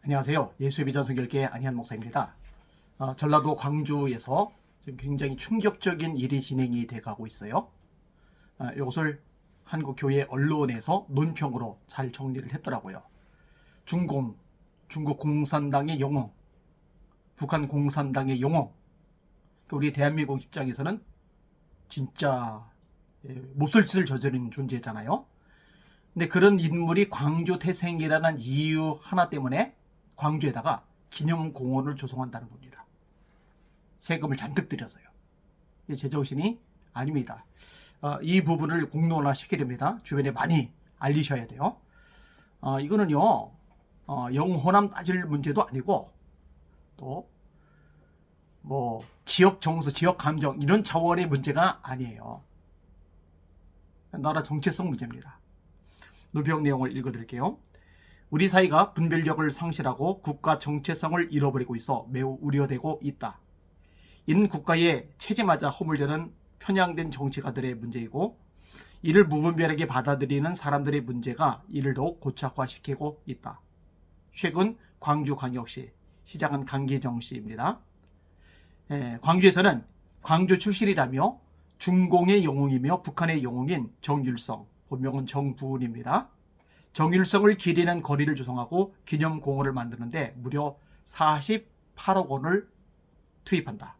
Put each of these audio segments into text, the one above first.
안녕하세요. 예수의 비전성결계 안희한 목사입니다. 전라도 광주에서 지금 굉장히 충격적인 일이 진행이 돼가고 있어요. 이것을 한국 교회 언론에서 논평으로 잘 정리를 했더라고요. 중국 공산당의 영웅, 북한 공산당의 영웅. 우리 대한민국 입장에서는 진짜 몹쓸 짓을 저지른 존재잖아요. 근데 그런 인물이 광주 태생이라는 이유 하나 때문에 광주에다가 기념공원을 조성한다는 겁니다. 세금을 잔뜩 들여서요. 제정신이 아닙니다. 이 부분을 공론화시키렵니다. 주변에 많이 알리셔야 돼요. 이거는요, 영호남 따질 문제도 아니고 또 뭐 지역 정서, 지역 감정 이런 차원의 문제가 아니에요. 나라 정체성 문제입니다. 논평 내용을 읽어드릴게요. 우리 사회가 분별력을 상실하고 국가 정체성을 잃어버리고 있어 매우 우려되고 있다. 이는 국가의 체제마저 허물되는 편향된 정치가들의 문제이고, 이를 무분별하게 받아들이는 사람들의 문제가 이를 더욱 고착화시키고 있다. 최근 광주광역시 시장은 강기정 씨입니다. 광주에서는 광주 출신이라며 중공의 영웅이며 북한의 영웅인 정율성, 본명은 정부은입니다. 정율성을 기리는 거리를 조성하고 기념공원을 만드는데 무려 48억 원을 투입한다.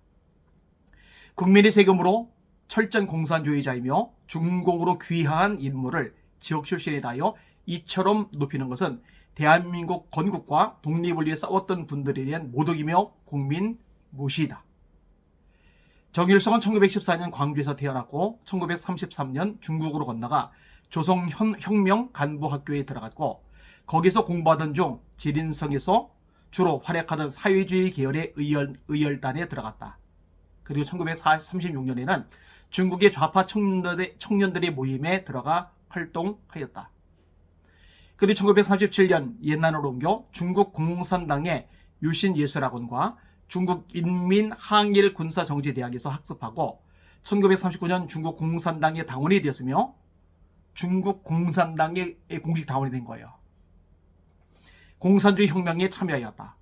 국민의 세금으로 철저한 공산주의자이며 중공으로 귀화한 인물을 지역 출신이라 하여 이처럼 높이는 것은 대한민국 건국과 독립을 위해 싸웠던 분들에 대한 모독이며 국민 무시이다. 정율성은 1914년 광주에서 태어났고 1933년 중국으로 건너가 조선혁명 간부학교에 들어갔고, 거기서 공부하던 중 지린성에서 주로 활약하던 사회주의 계열의 의열단에 들어갔다. 그리고 1936년에는 중국의 좌파 청년들의 모임에 들어가 활동하였다. 그리고 1937년 예난으로 옮겨 중국 공산당의 유신예술학원과 중국인민항일군사정치대학에서 학습하고 1939년 중국 공산당의 당원이 되었으며 중국 공산당의 공식 당원이 된 거예요. 공산주의 혁명에 참여하였다.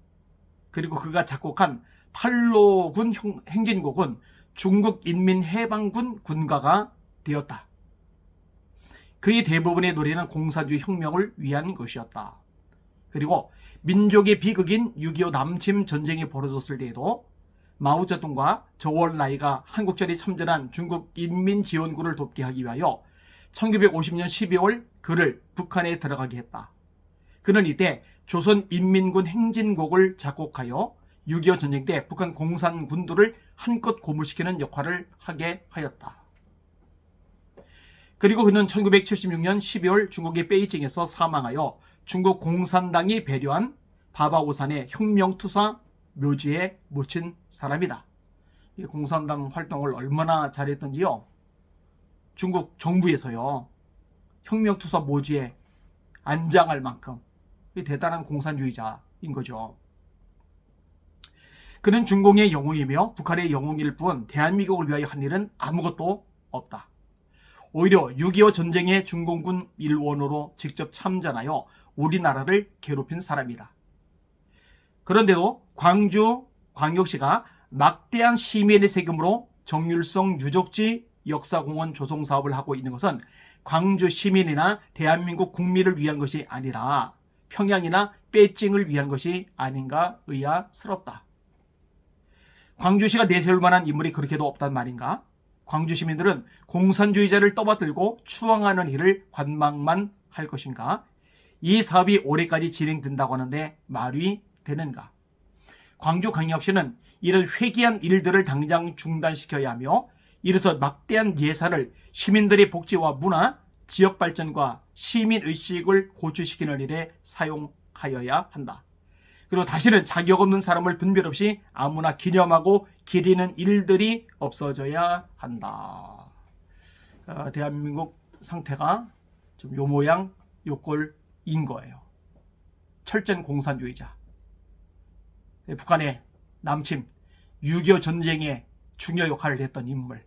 그리고 그가 작곡한 팔로군 행진곡은 중국인민해방군 군가가 되었다. 그의 대부분의 노래는 공산주의 혁명을 위한 것이었다. 그리고 민족의 비극인 6.25 남침 전쟁이 벌어졌을 때에도 마오쩌둥과 저월나이가 한국전에 참전한 중국 인민지원군을 돕게 하기 위하여 1950년 12월 그를 북한에 들어가게 했다. 그는 이때 조선인민군 행진곡을 작곡하여 6.25 전쟁 때 북한 공산군들을 한껏 고무시키는 역할을 하게 하였다. 그리고 그는 1976년 12월 중국의 베이징에서 사망하여 중국 공산당이 배려한 바바오산의 혁명투사 묘지에 묻힌 사람이다. 이 공산당 활동을 얼마나 잘했던지요. 중국 정부에서요, 혁명투사 묘지에 안장할 만큼 대단한 공산주의자인 거죠. 그는 중공의 영웅이며 북한의 영웅일 뿐 대한민국을 위하여 한 일은 아무것도 없다. 오히려 6.25 전쟁의 중공군 일원으로 직접 참전하여 우리나라를 괴롭힌 사람이다. 그런데도 광주광역시가 막대한 시민의 세금으로 정율성 유적지 역사공원 조성 사업을 하고 있는 것은 광주 시민이나 대한민국 국민을 위한 것이 아니라 평양이나 베이징을 위한 것이 아닌가 의아스럽다. 광주시가 내세울 만한 인물이 그렇게도 없단 말인가? 광주 시민들은 공산주의자를 떠받들고 추앙하는 일을 관망만 할 것인가? 이 사업이 올해까지 진행된다고 하는데 말이 되는가? 광주광역시는 이런 회귀한 일들을 당장 중단시켜야 하며, 이로써 막대한 예산을 시민들의 복지와 문화, 지역 발전과 시민의식을 고취시키는 일에 사용하여야 한다. 그리고 다시는 자격 없는 사람을 분별 없이 아무나 기념하고 기리는 일들이 없어져야 한다. 대한민국 상태가 좀 요 모양 요 꼴인 거예요. 철저한 공산주의자, 북한의 남침, 6.25 전쟁의 중요 역할을 했던 인물,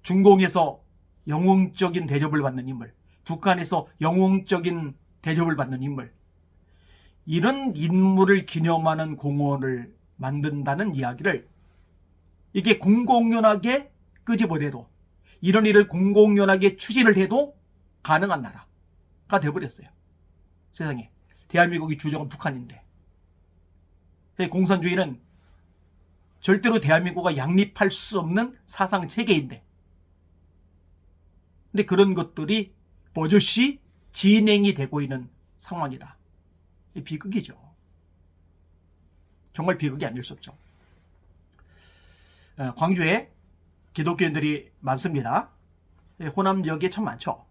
중공에서 영웅적인 대접을 받는 인물, 북한에서 영웅적인 대접을 받는 인물, 이런 인물을 기념하는 공원을 만든다는 이야기를 이게 공공연하게 끄집어내도 이런 일을 공공연하게 추진을 해도 가능한 나라가 돼버렸어요. 세상에. 대한민국이 주적은 북한인데. 공산주의는 절대로 대한민국과 양립할 수 없는 사상 체계인데. 근데 그런 것들이 버젓이 진행이 되고 있는 상황이다. 비극이죠. 정말 비극이 아닐 수 없죠. 광주에 기독교인들이 많습니다. 호남 지역에 참 많죠.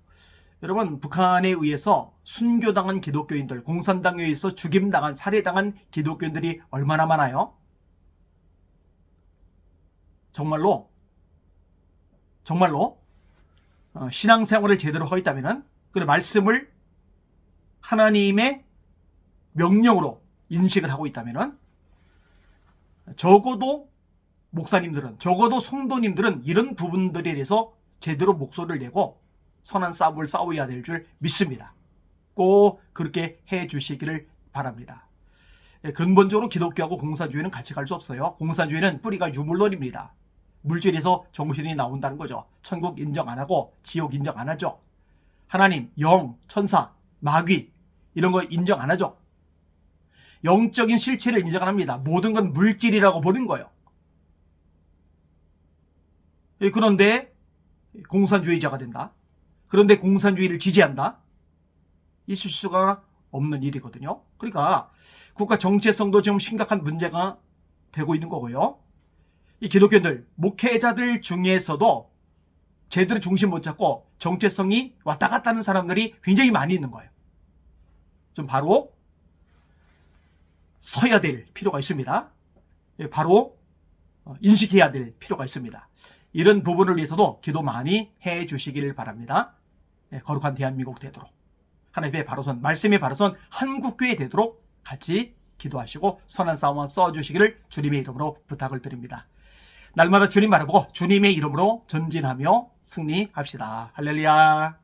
여러분, 북한에 의해서 순교당한 기독교인들, 공산당에 의해서 죽임당한, 살해당한 기독교인들이 얼마나 많아요? 정말로 신앙생활을 제대로 하고 있다면, 그 말씀을 하나님의 명령으로 인식을 하고 있다면, 적어도 목사님들은, 적어도 성도님들은 이런 부분들에 대해서 제대로 목소리를 내고 선한 싸움을 싸워야 될 줄 믿습니다. 꼭 그렇게 해 주시기를 바랍니다. 근본적으로 기독교하고 공산주의는 같이 갈 수 없어요. 공산주의는 뿌리가 유물론입니다. 물질에서 정신이 나온다는 거죠. 천국 인정 안 하고 지옥 인정 안 하죠. 하나님, 영, 천사, 마귀 이런 거 인정 안 하죠. 영적인 실체를 인정 안 합니다. 모든 건 물질이라고 보는 거예요. 그런데 공산주의자가 된다. 그런데 공산주의를 지지한다. 있을 수가 없는 일이거든요. 그러니까 국가 정체성도 지금 심각한 문제가 되고 있는 거고요. 이 기독교인들, 목회자들 중에서도 제대로 중심 못 잡고 정체성이 왔다 갔다 하는 사람들이 굉장히 많이 있는 거예요. 좀 바로 서야 될 필요가 있습니다. 바로 인식해야 될 필요가 있습니다. 이런 부분을 위해서도 기도 많이 해 주시길 바랍니다. 거룩한 대한민국 되도록, 하나님의 바로선, 말씀의 바로선 한국교회 되도록 같이 기도하시고 선한 싸움 써주시기를 주님의 이름으로 부탁을 드립니다. 날마다 주님 바라보고 주님의 이름으로 전진하며 승리합시다. 할렐루야.